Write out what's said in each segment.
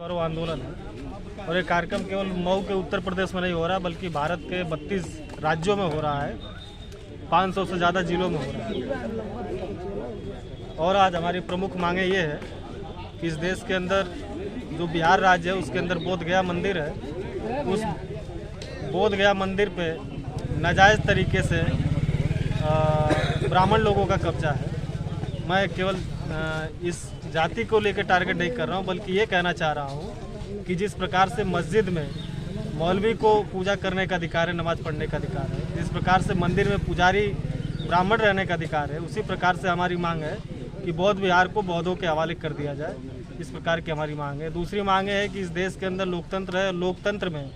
गौरव आंदोलन है और ये कार्यक्रम केवल मऊ के उत्तर प्रदेश में नहीं हो रहा बल्कि भारत के 32 राज्यों में हो रहा है, 500 से ज़्यादा जिलों में हो रहा है। और आज हमारी प्रमुख मांगे ये है कि इस देश के अंदर जो बिहार राज्य है उसके अंदर बोध गया मंदिर है, उस बोध गया मंदिर पे नाजायज़ तरीके से ब्राह्मण लोगों का कब्जा है। मैं केवल इस जाति को लेकर टारगेट नहीं कर रहा हूँ बल्कि ये कहना चाह रहा हूँ कि जिस प्रकार से मस्जिद में मौलवी को पूजा करने का अधिकार है, नमाज़ पढ़ने का अधिकार है, जिस प्रकार से मंदिर में पुजारी ब्राह्मण रहने का अधिकार है, उसी प्रकार से हमारी मांग है कि बौद्ध विहार को बौद्धों के हवाले कर दिया जाए। इस प्रकार की हमारी मांग है। दूसरी मांग है कि इस देश के अंदर लोकतंत्र है, लोकतंत्र में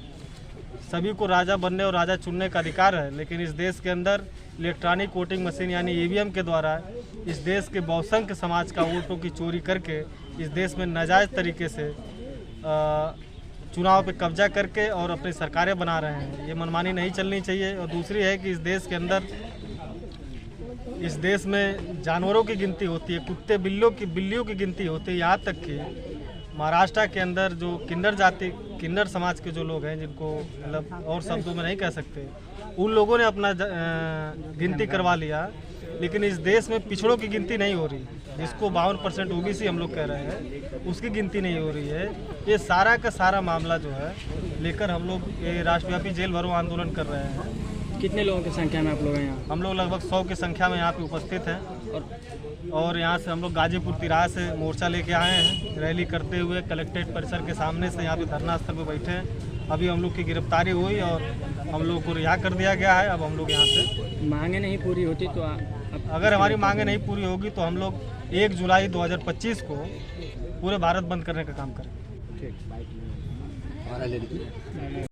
सभी को राजा बनने और राजा चुनने का अधिकार है, लेकिन इस देश के अंदर इलेक्ट्रॉनिक वोटिंग मशीन यानी ईवीएम के द्वारा इस देश के बहुसंख्य समाज का वोटों की चोरी करके इस देश में नाजायज़ तरीके से चुनाव पे कब्जा करके और अपनी सरकारें बना रहे हैं। ये मनमानी नहीं चलनी चाहिए। और दूसरी है कि इस देश के अंदर इस देश में जानवरों की गिनती होती है, कुत्ते बिल्लियों की गिनती होती है। यहाँ तक कि महाराष्ट्र के अंदर जो किन्नर समाज के जो लोग हैं, जिनको मतलब और शब्दों में नहीं कह सकते, उन लोगों ने अपना गिनती करवा लिया, लेकिन इस देश में पिछड़ों की गिनती नहीं हो रही, जिसको 52% ओबीसी हम लोग कह रहे हैं, उसकी गिनती नहीं हो रही है। ये सारा का सारा मामला जो है लेकर हम लोग ये राष्ट्रव्यापी जेल भरो आंदोलन कर रहे हैं। कितने लोगों की संख्या में आप लोग हैं यहाँ? हम लोग लगभग 100 की संख्या में यहाँ पे उपस्थित हैं और यहाँ से हम लोग गाजीपुर तिराहा से मोर्चा लेके आए हैं, रैली करते हुए कलेक्ट्रेट परिसर के सामने से यहाँ पे धरना स्थल पे बैठे हैं। अभी हम लोग की गिरफ्तारी हुई और हम लोग को रिहा कर दिया गया है। अब हम लोग यहाँ से मांगे नहीं पूरी होती तो अगर हमारी मांगे नहीं पूरी होगी तो हम लोग 1 जुलाई 2025 को पूरे भारत बंद करने का काम करेंगे। ठीक।